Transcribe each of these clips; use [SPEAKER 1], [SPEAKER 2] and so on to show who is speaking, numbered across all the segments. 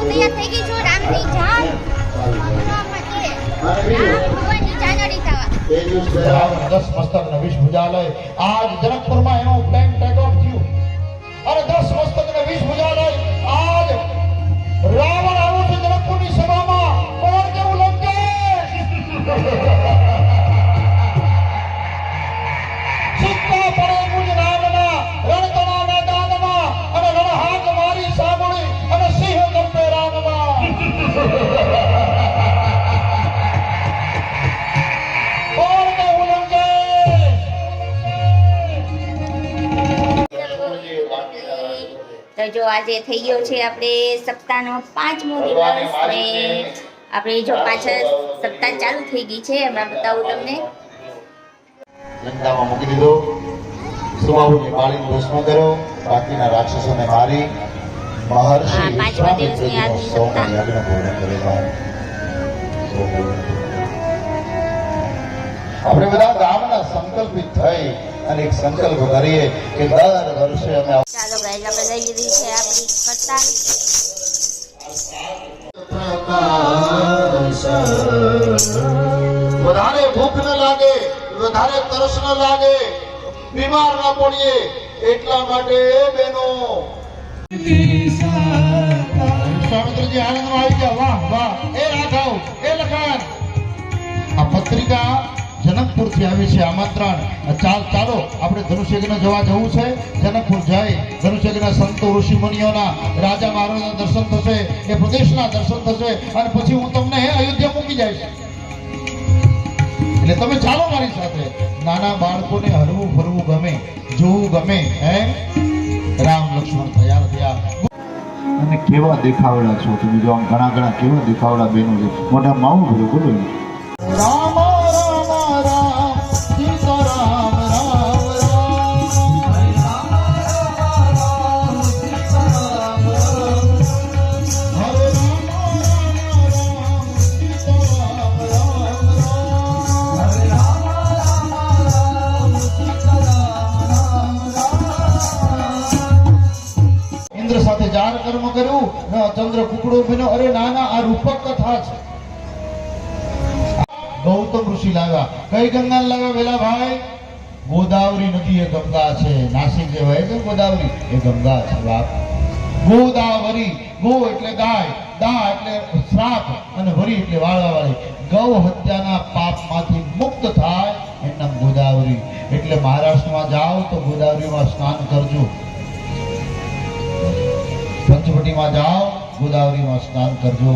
[SPEAKER 1] હું તૈયાર થઈ ગઈ છું રામની જાન માનવા માટે રામ ભગવાનની જાનડી થવા
[SPEAKER 2] 10 મસ્તક વિષ ભુજાલય આજ જનકપુરમાં એનો પ્લેન ટેક ઓફ થયું અને 10 મસ્તક વિષ ભુજાલય આજ રાવણ આવ્યો છે જનકપુરની સભામાં કોણ કેવું લંકેશ સિક્કા પડે મુજ નામના રણતણા મેદાનમાં અને રણહાક મારી સાંભળી અને સિંહ ગમે રાનમાં
[SPEAKER 1] તો જો આજે થઈ ગયો છે આપણે સપ્તાહનો 5મો દિવસ ને આપણે જો પાછળ સપ્તાહ ચાલુ થઈ ગઈ છે હમણાં બતાવું તમને
[SPEAKER 2] લંકામાં મૂકી દીધો સુબાહુની બાળીને ભસ્મ કર્યો બાકીના રાક્ષસોને મારી મહર્ષિ
[SPEAKER 1] દિવસની આજની સપ્તાહ
[SPEAKER 2] યજ્ઞ પૂર્ણ કરેલા આપણે બધા ગામના સંકલ્પિત થઈ અને એક સંકલ્પ કરીએ કે દર વર્ષે અમે
[SPEAKER 1] ચાલો ગાઈસ આપણે લઈ લીધી છે આપણી કથા
[SPEAKER 2] વધારે ભૂખ ન લાગે વધારે તરસ ન લાગે બીમાર ન પડીએ એટલા માટે બહેનો સ્વામિત્રીજી આનંદમાં આવી ગયા વાહ વાહ એ રાઘવ એ લખાણ આ પત્રિકા જનકપુરથી આવી છે આમંત્રણ ચાલો આપણે ધનુષ્યજ્ઞ જોવા જવું છે જનકપુર જઈ ધનુષ્યજ્ઞ સંતો ઋષિ મુનિઓના રાજા મહારાજાના દર્શન થશે એ પ્રદેશના દર્શન થશે અને પછી હું તમને અયોધ્યા મૂકી જઈશ એટલે તમે ચાલો મારી સાથે નાના બાળકોને હરવું ફરવું ગમે જોવું ગમે હે રામ લક્ષ્મણ તૈયાર થયા અને કેવા દેખાવડા છો તમે જો આમ ઘણા ઘણા કેવા દેખાવડા બેનો છે મોટા માવું ભર્યું બોલો રામ જાર કર્મ કર્યું ચંદ્ર કુકડો બન્યો અરે નાના આ રૂપક કથા છે ગૌતમ ઋષિ લાવ્યા કઈ ગંગા લાવ્યા વેલા ભાઈ ગોદાવરી નદી એ ગંગા છે નાસિક જે વહે છે ગોદાવરી એ ગંગા છે બાપ ગોદાવરી ગો એટલે ગાય દા એટલે શ્રાપ અને વરી એટલે વાળવા વાળી ગૌ હત્યાના પાપમાંથી મુક્ત થાય એનું નામ ગોદાવરી એટલે મહારાષ્ટ્રમાં જાઓ તો ગોદાવરીમાં સ્નાન કરજો પંચવટીમાં જાઓ ગોદાવરીમાં સ્નાન કરજો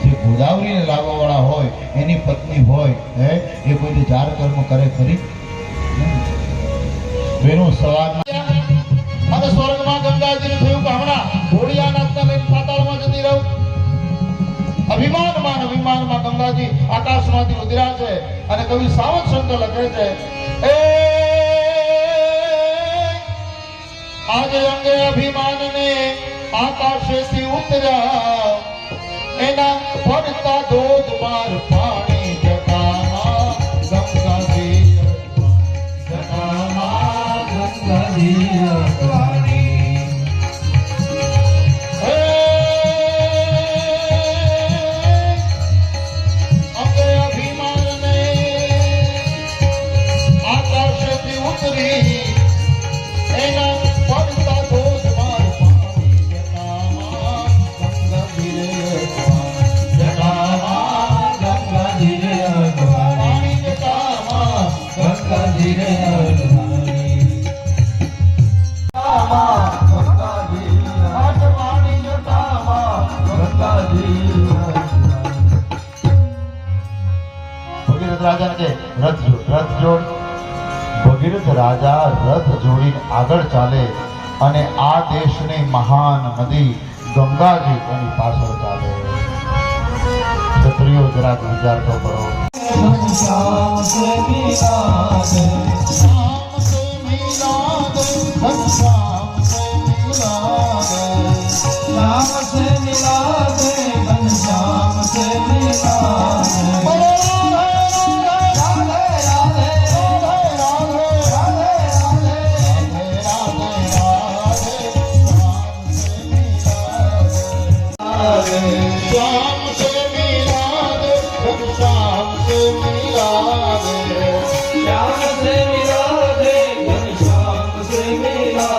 [SPEAKER 2] જે ગોદાવરીને લાગવાવાળા હોય એની પત્ની હોય હે એ કોઈ જાર કર્મ કરે ખરી બેનો સવાર અને સ્વર્ગમાં ગંગાજીને થયું કે હમણાં ઘોડિયા નાચતા લઈને પાતાળમાં જતી રહું અભિમાનમાં ગંગાજી આકાશમાંથી ઉતર્યા છે અને કવિ સાવત શંકર લખે છે એ આજે અંગે અભિમાનને આકાશેથી ઉતર્યા એના પડતા ધોધમાર પાણી જટામાં ગંગાજી અંગે અભિમાનને આકાશેથી ઉતરી એના પડતા ધોધમાર ભગીરથ રાજા રથ જોડીને આગળ ચાલે અને આ દેશની મહાન નદી ગંગાજી એની પાછળ ચાલે ક્ષત્રિયો જરાક વિચાર તો કરો रे श्याम से मिला दे श्याम से मिला दे
[SPEAKER 3] श्याम से मिला दे घनश्याम से मिला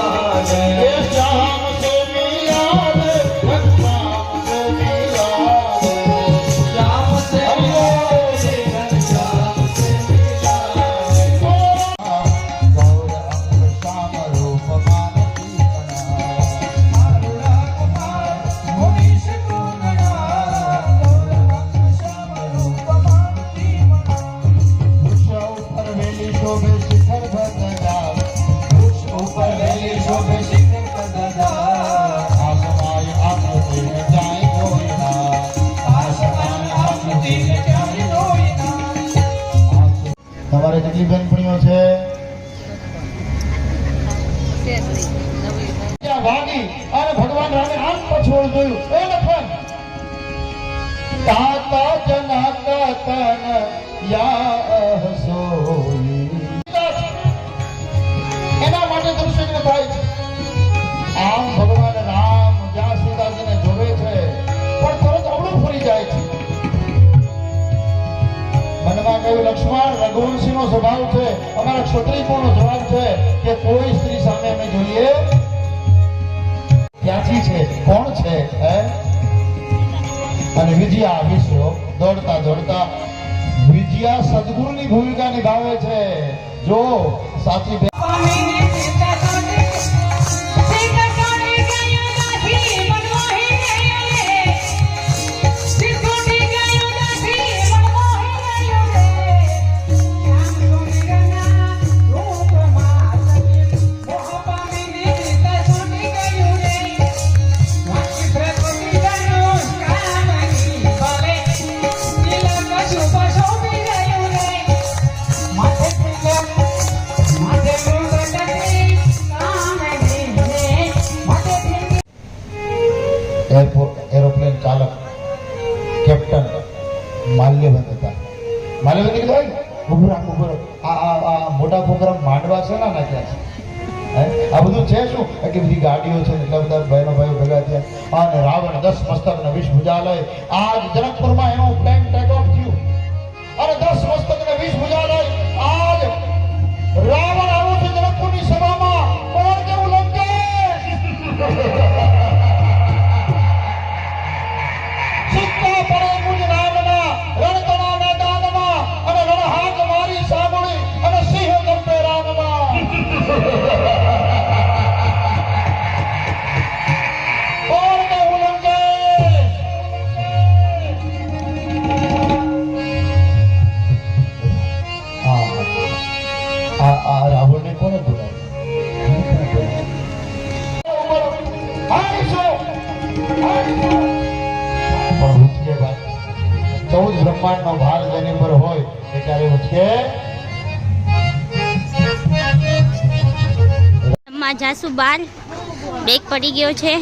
[SPEAKER 3] दे
[SPEAKER 2] श्याम से मिला दे श्याम से मिला दे
[SPEAKER 3] श्याम से मिला दे घनश्याम से मिला दे
[SPEAKER 2] गौर अंग श्याम रूप मानती
[SPEAKER 3] आरुणा कुमार मुनीश कुंदना गौर अंग श्याम रूप मानती मना
[SPEAKER 2] वृक्ष ऊपर वेली शोभे शिखर भद्रा वृक्ष ऊपर वेली शोभे
[SPEAKER 3] शिखर कददा
[SPEAKER 2] आसमाय आकृति में जाए कोई ना
[SPEAKER 3] आसमान आकृति में जाए कोई ना
[SPEAKER 2] તમારે કેટલી બેનપણીઓ છે ત્યાં ભાગી અને ભગવાન રામે આમ પછોડ જોયું એ લખન તાતા જનક તન યા સોઈ એના માટે દર્શન થાય છે આમ ભગવાન રામ જ્યાં સીતાજીને જોવે છે પણ તરત અવળું ફરી જાય છે મનમાં કહ્યું લક્ષ્મણ રઘુવંશીનો સ્વભાવ છે અમારા ક્ષત્રિયનો જવાબ છે કે કોઈ સ્ત્રી સામે અમે જોઈએ ક્યાંથી છે કોણ છે હે અને વિજયા વિશ્વ દોડતા દોડતા વિજયા સદગુરુની ભૂમિકા નિભાવે છે જો સાચી બેન
[SPEAKER 3] પામીને સીતા જોડે સીતા જોડે ગયો નથી મનમોહી ગયો રે સીતોડી ગયો નથી મનમોહી ગયો રે શ્યામ સુંદરના રૂપમાં સજી મોહ પામીને સીતા જોડે ગયો રે વાકી પ્રકૃતિ ધનુષ કામની ભલે તિલક શુભ શોભી ગયો રે માથે તિલક માથે મુંડટી કામની રે માથે તિલક
[SPEAKER 2] એરોપ્લેન ચાલક કેપ્ટન માલ્યવંત હતા માલ્યવંત કીધું ઉભું રાખ આ મોટા પ્રોગ્રામ માંડવા છે ને નાખ્યા છે હે આ બધું છે શું એટલી બધી ગાડીઓ છે એટલા બધા બહેનો ભાઈઓ ભેગા થયા અને રાવણ 10 મસ્તક ને 20 ભુજા લઈ આજ જનકપુરમાં એનું પ્લેન ટેક ઓફ થયું અને 10 મસ્તક ને 20 ભુજા લઈ આજ રાવણ આવ્યો છે જનકપુરની સભામાં કોણ કેવું લંકેશ સિક્કા પડે મુજ નામના રણતણા મેદાનમાં અને રણહાક મારી સાંભળી અને સિંહ કંપે રામમાં કોણ કેવું લંકેશ આ રાવણને કોને બોલાવ્યો પણ ઉચકે ભાઈ 14 બ્રહ્માંડનો ભાર જેની પર હોય એ ક્યારે ઉચકે
[SPEAKER 1] માં જાસુ બાર બ્રેક પડી ગયો છે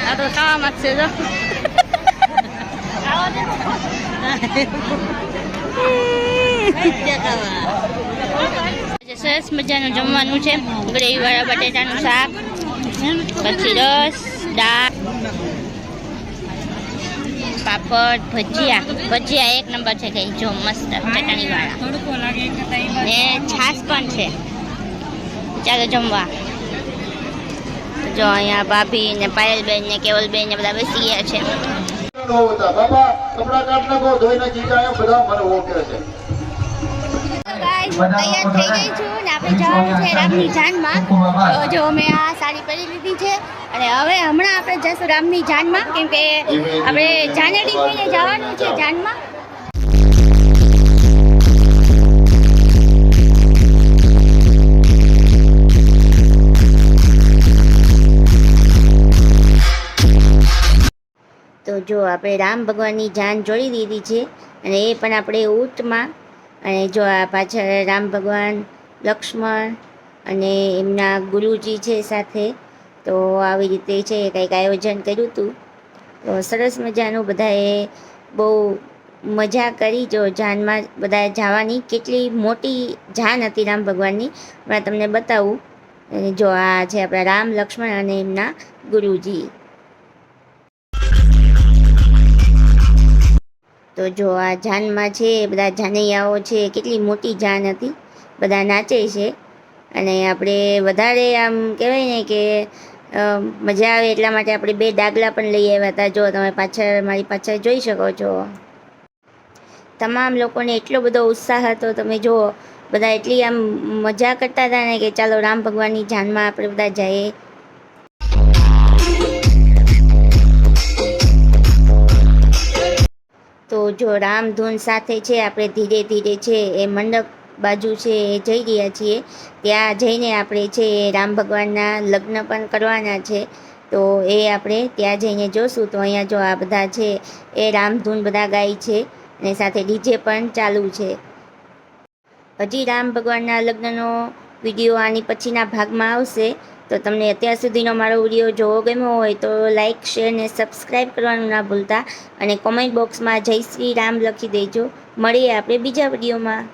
[SPEAKER 1] આ તો ખાવા માંગશે જો સરસ મજાનું જમવાનું છે ગ્રેવી વાળા બટેટાનું શાક પછી રસ દાળ પાપડ ભજીયા એક નંબર છે કે જો મસ્ત ચટણી વાળા ને છાશ પણ છે ચાલો જમવા જો અહીંયા ભાભી ને પાયલબેન ને કેવલબેન ને બધા બેસી ગયા છે
[SPEAKER 2] બાપા કપડા કાઢ નાખો ધોઈ નાખી જાય બધા મને ઓકે છે
[SPEAKER 1] તૈયાર થઈ ગઈ છું ને આપણે જવાનું છે રામની જાનમાં તો જો મેં આ સાડી પહેરી લીધી છે અને હવે હમણાં આપણે જઈશું રામની જાનમાં કેમ કે આપણે જાનેડી થઈને જવાનું છે જાનમાં તો જો આપણે રામ ભગવાનની જાન જોડી દીધી છે અને એ પણ આપણે ઊંટમાં અને જો આ પાછળ રામ ભગવાન લક્ષ્મણ અને એમના ગુરુજી છે સાથે તો આવી રીતે છે કંઈક આયોજન કર્યું હતું. તો સરસ મજાનું બધાએ બહુ મજા કરી. જો જાનમાં બધા જવાની કેટલી મોટી જાન હતી રામ ભગવાનની, હમણાં તમને બતાવું. અને જો આ છે આપણા રામ, લક્ષ્મણ અને એમના ગુરુજી. તો જો આ જાનમાં છે બધા જાનૈયાઓ છે, કેટલી મોટી જાન હતી, બધા નાચે છે. અને આપણે વધારે આમ કહેવાય ને કે મજા આવે એટલા માટે આપણે 2 ડાગલા પણ લઈ આવ્યા હતા. જો તમે પાછળ મારી પાછળ જોઈ શકો છો. તમામ લોકોને એટલો બધો ઉત્સાહ હતો, તમે જુઓ બધા એટલી આમ મજા કરતા હતા ને કે ચાલો રામ ભગવાનની જાનમાં આપણે બધા જઈએ. તો જો રામધૂન સાથે છે આપણે ધીરે ધીરે છે એ મંડપ બાજુ છે એ જઈ રહ્યા છીએ. ત્યાં જઈને આપણે છે રામ ભગવાનના લગ્ન પણ કરવાના છે. તો એ આપણે ત્યાં જઈને જોશું. તો અહીંયા જો આ બધા છે એ રામધૂન બધા ગાય છે અને સાથે ડીજે પણ ચાલુ છે. હજી રામ ભગવાનના લગ્નનો વિડીયો આની પછીના ભાગમાં આવશે. તો તમને અત્યાર સુધીનો મારો વિડીયો જોવો ગમ્યો હોય તો લાઇક, શેર ને સબસ્ક્રાઈબ કરવાનું ના ભૂલતા. અને કોમેન્ટ બોક્સમાં જય શ્રી રામ લખી દેજો. મળીએ આપણે બીજા વિડીયોમાં.